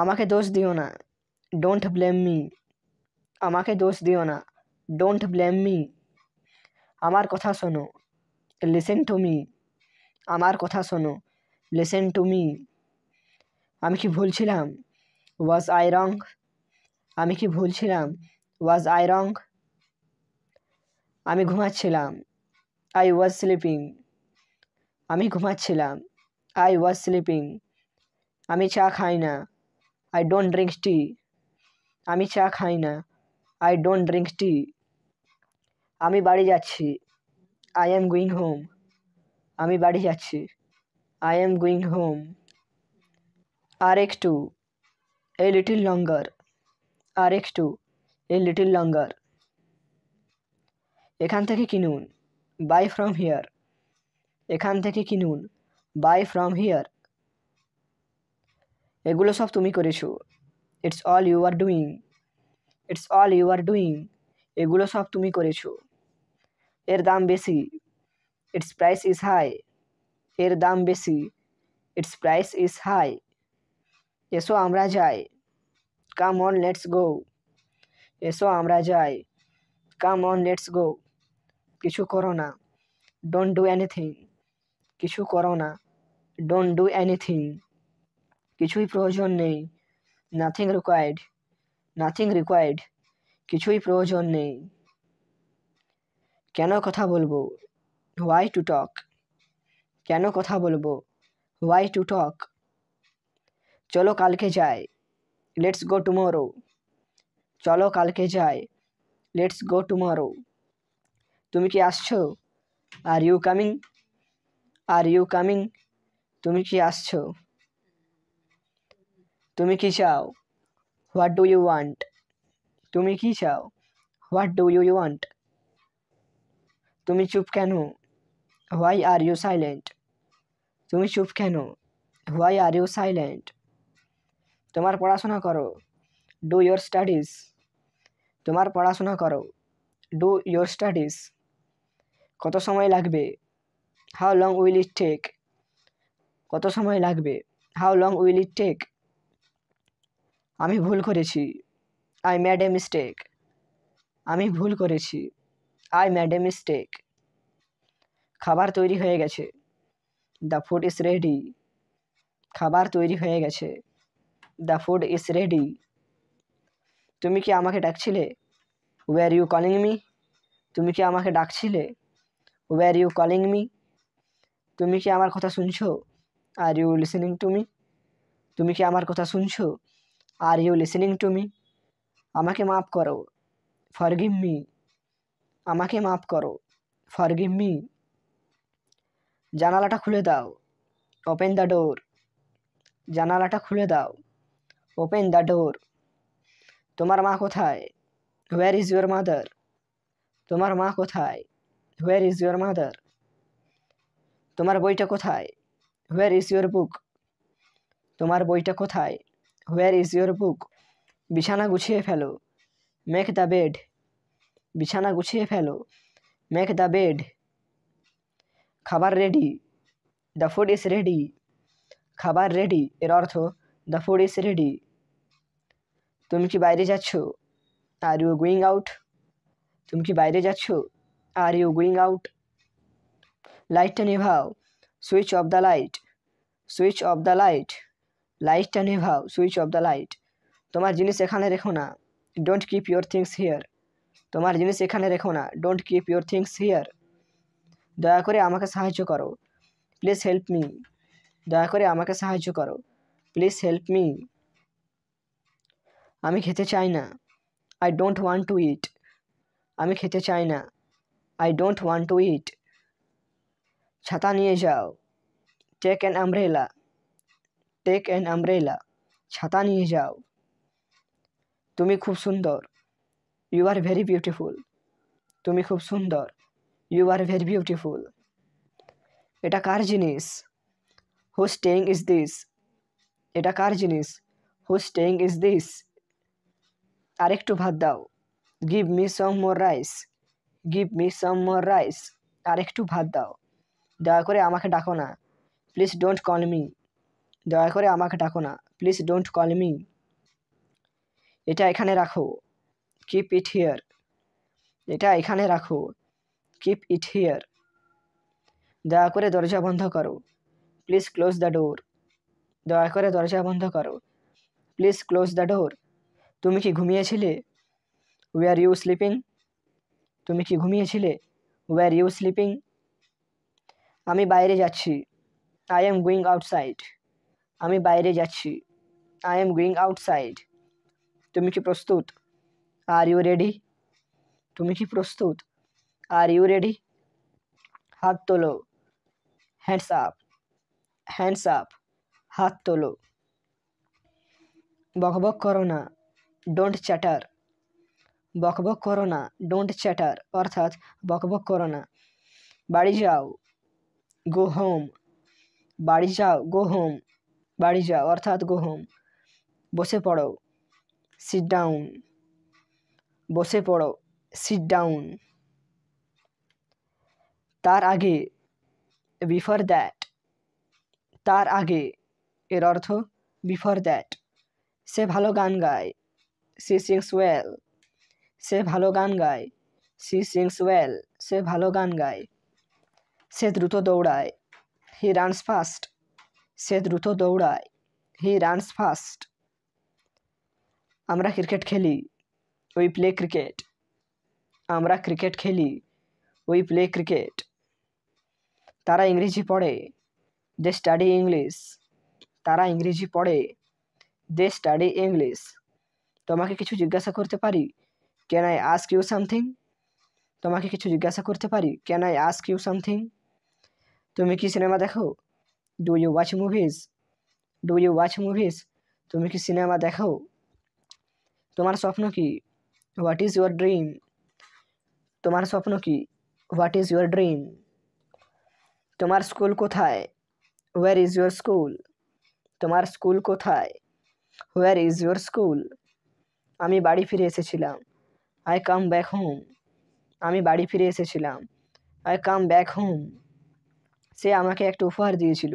আমাকে দোষ দিও না, ডোন্ট ব্লেম মি। আমাকে দোষ দিও না, ডোন্ট ব্লেম মি। আমার কথা শোনো, লিসেন টু মি। আমার কথা শোনো, লিসেন টু মি। আমি কি ভুল ছিলাম? ওয়াজ আই রং? আমি কি ভুল ছিলাম? ওয়াজ আই রং? আমি ঘুমাচ্ছিলাম, আই ওয়াজ স্লিপিং। আমি ঘুমাচ্ছিলাম, আই ওয়াজ স্লিপিং। আমি চা খাই না, আই ডোন্ট ড্রিঙ্ক টি। আমি চা খাই না, আই ডোন্ট ড্রিঙ্ক টি। আমি বাড়ি যাচ্ছি, আই এম গোয়িং হোম। আমি বাড়ি যাচ্ছি, আই এম গোয়িং হোম। আর একটু, এ লিটিল লঙ্গার। আর একটু, এ লিটিল লঙ্গার। এখান থেকে কিনুন, বাই ফ্রম হিয়ার। এখান থেকে কিনুন, বাই ফ্রম হিয়ার। এগুলো সব তুমি করেছো, it's all you are doing. It's all you are doing. এগুলো সব তুমি করেছো। এর দাম বেশি, ইটস প্রাইস ইজ হাই। এর দাম বেশি, ইটস প্রাইস ইজ হাই। এসো আমরা যাই, কাম অন লেটস গো। এসো আমরা যাই, কাম অন লেটস গো। কিছু করো না, ডোন্ট ডু এনিথিং। কিছু করো না, ডোন্ট ডু এনিথিং। কিছুই প্রয়োজন নেই, নাথিং রিকোয়ার্ড। Nothing required. কিছুই প্রয়োজন নেই। কেন কথা বলবো? Why to talk. কেন কথা বলবো? Why to talk. চলো কালকে যাই, লেটস গো টুমোরো। চলো কালকে যাই, লেটস গো টুমোরো। তুমি কি আসছো? Are you coming? Are you coming? তুমি কি আসছো? তুমি কি চাও? What do you want? তুমি কি চাও? What do you want? তুমি চুপ কেন? Why are you silent? তুমি চুপ কেন? Why are you silent? তোমার পড়াশোনা করো, ডু ইয়োর স্টাডিজ। তোমার পড়াশোনা করো, ডু ইয়োর স্টাডিজ। কত সময় লাগবে? How long will it take? কত সময় লাগবে? How long will it take? আমি ভুল করেছি, আই মেড এ মিস্টেক। আমি ভুল করেছি, আই মেড এ মিস্টেক। খাবার তৈরি হয়ে গেছে, দ্য ফুড ইজ রেডি। খাবার তৈরি হয়ে গেছে, দ্য ফুড ইজ রেডি। তুমি কি আমাকে ডাকছিলে? Were you calling me? তুমি কি আমাকে ডাকছিলে? Were you calling me? তুমি কি আমার কথা শুনছো? Are you listening to me? তুমি কি আমার কথা শুনছো? Are you listening to me? আমাকে মাফ করো, ফরগিভ মি। আমাকে মাফ করো, ফরগিভ মি। জানালাটা খুলে দাও, ওপেন দ্য ডোর। জানালাটা খুলে দাও, ওপেন দ্য ডোর। তোমার মা কোথায়? Where is your mother? তোমার মা কোথায়? Where is your mother? তোমার বইটা কোথায়? Where is your book? তোমার বইটা কোথায়? Where is your book? বিছানা গুছিয়ে ফেলো, মেক দ্য বেড। বিছানা গুছিয়ে ফেলো, মেক দ্য বেড। খাবার ready, the food is ready. খাবার রেডি এর অর্থ দ্য ফুড ইজ রেডি। তুমি কি বাইরে যাচ্ছ? Are you going out? তুমি কি বাইরে যাচ্ছ? Are you going out? লাইটটা নেভাও, switch off the light. Switch off the light. লাইটটা নেভাও, সুইচ অফ দ্য লাইট। তোমার জিনিস এখানে রেখো না, don't keep your things here. তোমার জিনিস এখানে রেখো না, don't keep your things here. দয়া করে আমাকে সাহায্য করো, প্লিজ হেল্প মি। দয়া করে আমাকে সাহায্য করো, প্লিজ হেল্প মি। আমি খেতে চাই না, I don't want to eat. আমি খেতে চাই না, I don't want to eat. ছাতা নিয়ে যাও, take an umbrella. Take an umbrella. ছাতা নিয়ে যাও। তুমি খুব সুন্দর, ইউ আর ভেরি বিউটিফুল। তুমি খুব সুন্দর, ইউ আর ভেরি বিউটিফুল। এটা কার জিনিস? Whose staying is this? এটা কার জিনিস? Whose staying is this? আরেকটু ভাত দাও, give me some more rice. Give me some more rice. আরেকটু ভাত দাও। দয়া করে আমাকে ডাকো না, প্লিজ ডোন্ট কল মি। দয়া করে আমাকে ডাকো না, প্লিজ ডোন্ট কল মি। এটা এখানে রাখো, কিপ ইট হিয়ার। এটা এখানে রাখো, কিপ ইট হিয়ার। দয়া করে দরজা বন্ধ করো, প্লিজ ক্লোজ দ্য ডোর। দয়া করে দরজা বন্ধ করো, প্লিজ ক্লোজ দ্য ডোর। তুমি কি ঘুমিয়েছিলে? Wire you sleeping? তুমি কি ঘুমিয়েছিলে? Wire you sleeping? আমি বাইরে যাচ্ছি, আই এম গোয়িং আউটসাইড। আমি বাইরে যাচ্ছি, আই এম গোয়িং আউটসাইড। তুমি কি প্রস্তুত? Are you ready? তুমি কি প্রস্তুত? Are you ready? হাত তোলো, হ্যান্ডস আপ। হ্যান্ডস আপ, হাত তোলো। বকবক করো না, ডোন্ট চ্যাটার। বকবক করো না, ডোন্ট চ্যাটার, অর্থাৎ বকবক করো না। বাড়ি যাও, গো হোম। বাড়ি যাও, গো হোম। বাড়ি যাও অর্থাৎ গো হোম। বসে পড়ো, সিট ডাউন। বসে পড়ো, সিট ডাউন। তার আগে, বিফোর দ্যাট। তার আগে এর অর্থ বিফোর দ্যাট। সে ভালো গান গায়, সি সিংস ওয়েল। সে ভালো গান গায়, সি সিংস ওয়েল। সে ভালো গান গায়। সে দ্রুত দৌড়ায়, হি রানস ফাস্ট। সে দ্রুত দৌড়ায়, হি রানস ফাস্ট। আমরা ক্রিকেট খেলি, উই প্লে ক্রিকেট। আমরা ক্রিকেট খেলি, উই প্লে ক্রিকেট। তারা ইংরেজি পড়ে, দে স্টাডি ইংলিশ। তারা ইংরেজি পড়ে, দে স্টাডি ইংলিশ। তোমাকে কিছু জিজ্ঞাসা করতে পারি? Can I ask you something? তোমাকে কিছু জিজ্ঞাসা করতে পারি? Can I ask you something? তুমি কি সিনেমা দেখো? Do you watch movies? Do you watch movies? তুমি কি সিনেমা দেখো? তোমার স্বপ্ন কি? What is your dream? তোমার স্বপ্ন কি? What is your dream? তোমার স্কুল কোথায়? Where is your school? তোমার স্কুল কোথায়? Where is your school? আমি বাড়ি ফিরে এসেছিলাম, আই কাম ব্যাক হোম। আমি বাড়ি ফিরে এসেছিলাম, আই কাম ব্যাক হোম। সে আমাকে একটা উপহার দিয়েছিল,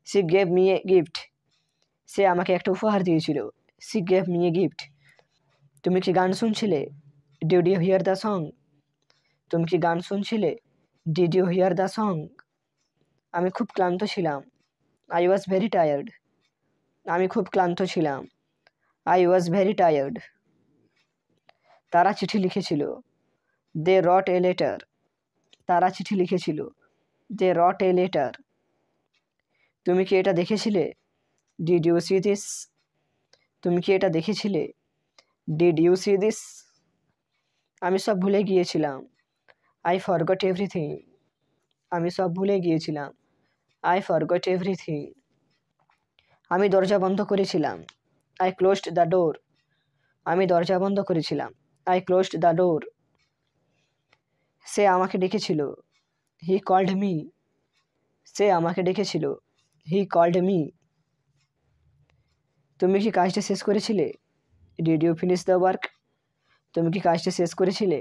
she gave me a gift. সে আমাকে একটা উপহার দিয়েছিল, she gave me a gift. তুমি কি গান শুনছিলে? Did you hear the song? তুমি কি গান শুনছিলে? Did you hear the song? আমি খুব ক্লান্ত ছিলাম, আই ওয়াজ ভেরি টায়ার্ড। আমি খুব ক্লান্ত ছিলাম, আই ওয়াজ ভেরি টায়ার্ড। তারা চিঠি লিখেছিল, দে রট এ লেটার। তারা চিঠি লিখেছিল, দে রট এ লেটার। তুমি কি এটা দেখেছিলে? Did you see this? তুমি কি এটা দেখেছিলে? Did you see this? আমি সব ভুলে গিয়েছিলাম, আই ফরগট এভরিথিং। আমি সব ভুলে গিয়েছিলাম, আই ফরগট এভরিথিং। আমি দরজা বন্ধ করেছিলাম, আই ক্লোজড দ্য ডোর। আমি দরজা বন্ধ করেছিলাম, আই ক্লোজড দ্য ডোর। সে আমাকে ডেকেছিল, হি কল্ড মি। সে আমাকে ডেকেছিল, হি কল্ড মি। তুমি কি কাজটা শেষ করেছিলে? Did you finish the work? তুমি কি কাজটা শেষ করেছিলে?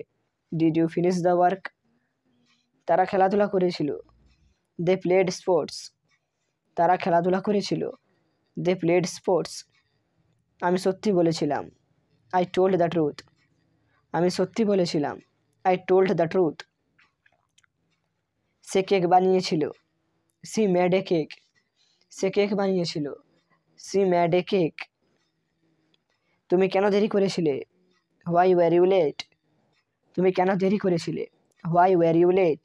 Did you finish the work? তারা খেলাধুলা করেছিল, দে প্লেড স্পোর্টস। তারা খেলাধুলা করেছিল, দে প্লেড স্পোর্টস। আমি সত্যি বলেছিলাম, আই টোল্ড দ্য ট্রুথ। আমি সত্যি বলেছিলাম, আই টোল্ড দ্য ট্রুথ। সে কেক বানিয়েছিল, সি মেড এ কেক। সে কেক বানিয়েছিল, সি মেড এ কেক। তুমি কেন দেরি করেছিলে? Why were you late? তুমি কেন দেরি করেছিলে? Why were you late?